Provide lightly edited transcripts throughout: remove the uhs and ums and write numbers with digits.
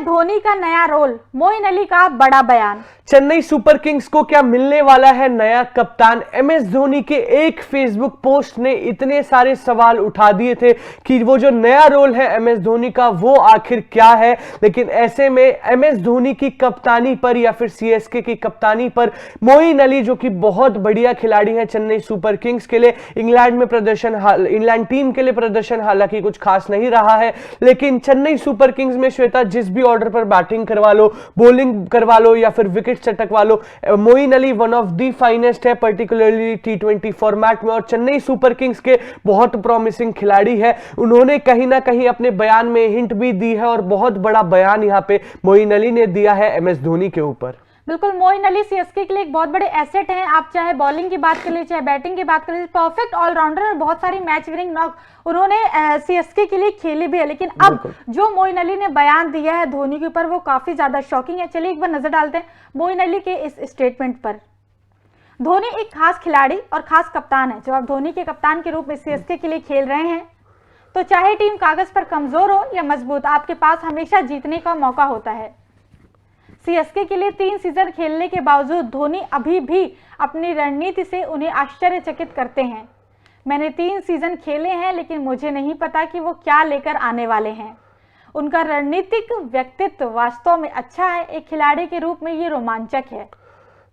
धोनी का नया रोल, मोइन अली का बड़ा बयान। चेन्नई सुपर किंग्स को क्या मिलने वाला है नया कप्तान? एमएस धोनी के एक फेसबुक पोस्ट ने इतने सारे सवाल उठा दिए थे कि वो जो नया रोल है एमएस धोनी का वो आखिर क्या है। लेकिन ऐसे में एमएस धोनी की कप्तानी पर या फिर सीएसके की कप्तानी पर मोइन अली जो कि बहुत बढ़िया खिलाड़ी है चेन्नई सुपर किंग्स के लिए, इंग्लैंड टीम के लिए प्रदर्शन हालांकि कुछ खास नहीं रहा है, लेकिन चेन्नई सुपर किंग्स में श्वेता जिस भी ऑर्डर पर बैटिंग करवा लो, बॉलिंग करवा लो या फिर विकेट चटकवा लो, Moeen Ali one of the finest है, पर्टिकुलरली टी20 फॉर्मेट में। और चेन्नई सुपर किंग्स के बहुत प्रॉमिसिंग खिलाड़ी है। उन्होंने कहीं ना कहीं अपने बयान में हिंट भी दी है और बहुत बड़ा बयान यहां पे मोइन अली ने दिया है एमएस धोनी के ऊपर। बिल्कुल, मोइन अली सीएसके के लिए एक बहुत बड़े एसेट हैं। आप चाहे बॉलिंग की बात कर लीजिए, चाहे बैटिंग की बात कर लीजिए, परफेक्ट ऑलराउंडर और बहुत सारी मैच विनिंग नॉक उन्होंने सीएसके के लिए खेली भी है। लेकिन अब जो मोइन अली ने बयान दिया है धोनी के ऊपर वो काफी ज्यादा शॉकिंग है। चलिए एक बार नजर डालते हैं मोइन अली के इस स्टेटमेंट पर। धोनी एक खास खिलाड़ी और खास कप्तान है। जब आप धोनी के कप्तान के रूप में सीएसके के लिए खेल रहे हैं तो चाहे टीम कागज पर कमजोर हो या मजबूत, आपके पास हमेशा जीतने का मौका होता है। सीएसके के लिए 3 सीजन खेलने के बावजूद धोनी अभी भी अपनी रणनीति से उन्हें आश्चर्यचकित करते हैं। मैंने 3 सीजन खेले हैं लेकिन मुझे नहीं पता कि वो क्या लेकर आने वाले हैं। उनका रणनीतिक व्यक्तित्व वास्तव में अच्छा है। एक खिलाड़ी के रूप में ये रोमांचक है।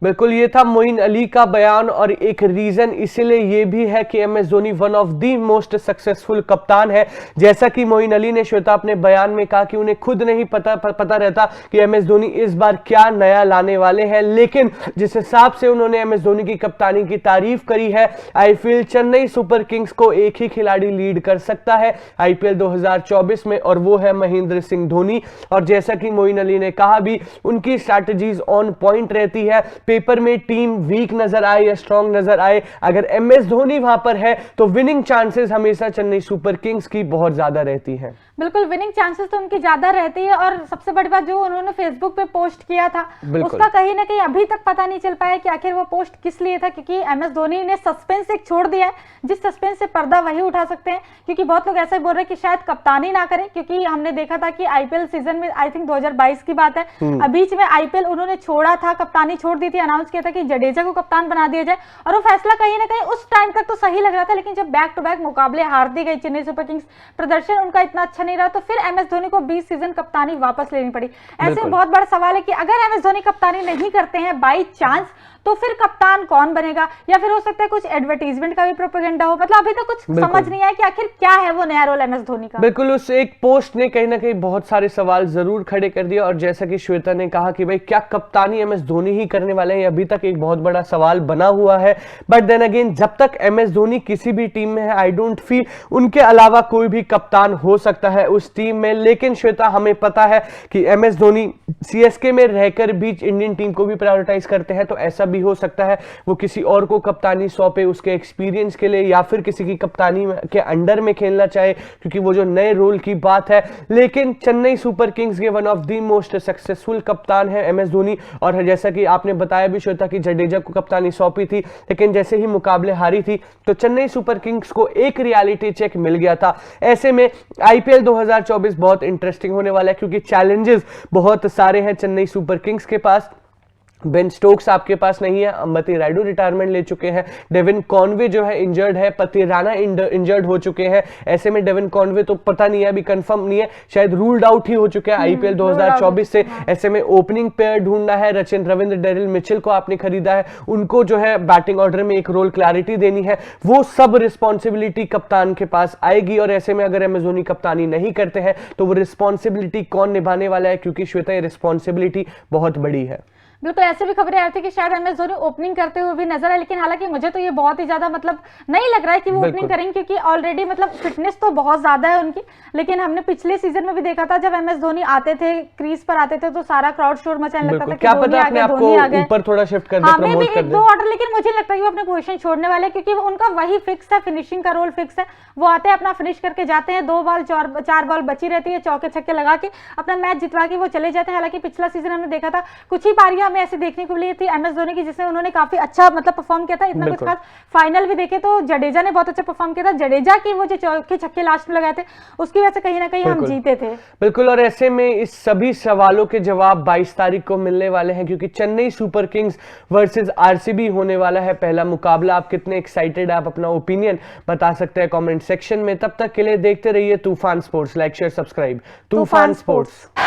बिल्कुल, ये था मोइन अली का बयान और एक रीजन इसीलिए ये भी है कि MS Dhoni one of the most successful कप्तान है। जैसा कि मोइन अली ने श्वेता अपने बयान में कहा कि उन्हें खुद नहीं पता रहता कि एमएस धोनी इस बार क्या नया लाने वाले हैं, लेकिन जिस हिसाब से उन्होंने एमएस धोनी की कप्तानी की तारीफ करी है, I feel Chennai super Kings को एक ही खिलाड़ी लीड कर सकता है आईपीएल 2024 में और वो है महेंद्र सिंह धोनी। और जैसा कि मोइन अली ने कहा भी, उनकी स्ट्रैटेजीज ऑन पॉइंट रहती है। पेपर में टीम वीक नजर आए या स्ट्रांग नजर आए, अगर एमएस धोनी वहां पर है तो विनिंग चांसेस हमेशा चेन्नई सुपर किंग्स की बहुत ज्यादा रहती हैं। बिल्कुल, विनिंग चांसेस तो उनकी ज्यादा रहती है। और सबसे बड़ी बात जो उन्होंने फेसबुक पे पोस्ट किया था उसका कहीं ना कहीं अभी तक पता नहीं चल पाया कि आखिर वो पोस्ट किस लिए था, क्योंकि एमएस धोनी ने सस्पेंस एक छोड़ दिया है, जिस सस्पेंस से पर्दा वही उठा सकते हैं। क्योंकि बहुत लोग ऐसे बोल रहे हैं कि शायद कप्तानी ना करें, क्योंकि हमने देखा था कि आईपीएल सीजन में आई थिंक 2022 की बात है, बीच में आईपीएल उन्होंने छोड़ा था, कप्तानी छोड़ दी थी, अनाउंस किया था कि जडेजा को कप्तान बना दिया जाए। और वो फैसला कहीं ना कहीं उस टाइम तक तो सही लग रहा था, लेकिन जब बैक टू बैक मुकाबले हारती गई चेन्नई सुपर किंग्स, प्रदर्शन उनका इतना अच्छा नहीं रहा, तो फिर एमएस धोनी को 20 सीजन कप्तानी वापस लेनी पड़ी। ऐसे में बहुत बड़ा सवाल है कि अगर एमएस धोनी कप्तानी नहीं करते हैं बाई चांस, तो फिर कप्तान कौन बनेगा? या फिर हो सकता है कुछ एडवर्टाइजमेंट का भी प्रोपेगेंडा हो। मतलब अभी तक कुछ समझ नहीं आया कि आखिर क्या है वो नया रोल एमएस धोनी का। बिल्कुल, उस एक पोस्ट ने कहीं ना कहीं बहुत सारे सवाल जरूर खड़े कर दिए। और जैसा कि श्वेता ने कहा कि भाई क्या कप्तानी एमएस धोनी ही करने वाले हैं, अभी तक एक बहुत बड़ा सवाल बना हुआ है। बट देन अगेन, जब तक एमएस धोनी किसी भी टीम में है, आई डोंट फील उनके अलावा कोई भी कप्तान हो सकता है उस टीम में। लेकिन श्वेता, हमें पता है कि एमएस धोनी सीएसके में रहकर भी इंडियन टीम को भी प्रायोरिटाइज करते हैं, तो ऐसा भी हो सकता है वो किसी और को कप्तानी सौंपे उसके एक्सपीरियंस के लिए, या फिर किसी की कप्तानी के अंडर में खेलना चाहे, क्योंकि वो जो नए रोल की बात है। लेकिन चेन्नई सुपर किंग्स के one of the most successful कप्तान है एमएस धोनी। और जैसा कि आपने बताया भी श्वेता कि जडेजा को कप्तानी सौंपी थी, लेकिन जैसे ही मुकाबले हारी थी तो चेन्नई सुपर किंग्स को एक रियलिटी चेक मिल गया था। ऐसे में आईपीएल 2024 बहुत इंटरेस्टिंग होने वाला है, क्योंकि चैलेंजेस बहुत सारे हैं चेन्नई सुपर किंग्स के पास। बेन स्टोक्स आपके पास नहीं है, अंबती रायडू रिटायरमेंट ले चुके हैं, डेविन कॉनवे जो है इंजर्ड है, पतिराना इंजर्ड हो चुके हैं। ऐसे में डेविन कॉनवे तो पता नहीं है, अभी कंफर्म नहीं है, शायद रूल्ड आउट ही हो चुके हैं आईपीएल 2024 से। ऐसे में ओपनिंग पेयर ढूंढना है। रचिन रविंद्र, डेरिल मिचेल को आपने खरीदा है, उनको जो है बैटिंग ऑर्डर में एक रोल क्लैरिटी देनी है। वो सब रिस्पॉन्सिबिलिटी कप्तान के पास आएगी। और ऐसे में अगर एमएस धोनी कप्तानी नहीं करते हैं तो वो रिस्पॉन्सिबिलिटी कौन निभाने वाला है, क्योंकि श्वेता ये रिस्पॉन्सिबिलिटी बहुत बड़ी है। बिल्कुल, ऐसे भी खबरें आ रही थी कि शायद एमएस धोनी ओपनिंग करते हुए भी नजर आए, लेकिन हालांकि मुझे तो ये बहुत ही ज्यादा मतलब नहीं लग रहा है कि वो ओपनिंग करेंगे, क्योंकि ऑलरेडी मतलब फिटनेस तो बहुत ज्यादा है उनकी। लेकिन हमने पिछले सीजन में भी देखा था जब एमएस धोनी आते थे, क्रीज पर आते थे, तो सारा क्राउड शोर मचाने लगता था कि धोनी आ गए, धोनी आ गए, ऊपर थोड़ा शिफ्ट कर दे, प्रमोट कर दे। 1-2 ऑर्डर, लेकिन मुझे लगता है वो अपने पोजीशन छोड़ने वाले, क्योंकि उनका वही फिक्स है, फिनिशिंग का रोल फिक्स है। वो आते हैं, अपना फिनिश करके जाते हैं, 2 बॉल 4 बॉल बची रहती है, चौके छक्के लगा के अपना मैच जितवा के वो चले जाते हैं। हालांकि पिछला सीजन हमने देखा था कुछ ही पारियां हमें ऐसे देखने को मिली थी एमएस धोनी की, जिसमें उन्होंने काफी अच्छा मतलब परफॉर्म किया था, इतना कुछ खास। फाइनल भी देखे तो जडेजा ने बहुत अच्छा परफॉर्म किया था, जडेजा की वो जो चौके छक्के लास्ट में लगाए थे उसकी वजह से कहीं ना कहीं हम जीते थे। बिल्कुल, और ऐसे में इस सभी सवालों के जवाब 22 तारीख को मिलने वाले हैं, क्योंकि Chennai super Kings versus RCB होने वाला है पहला मुकाबला। आप कितने एक्साइटेड, आप अपना ओपिनियन बता सकते हैं कमेंट सेक्शन में। तब तक के लिए देखते रहिए तूफान स्पोर्ट्स। Like share subscribe. तूफान स्पोर्ट्स।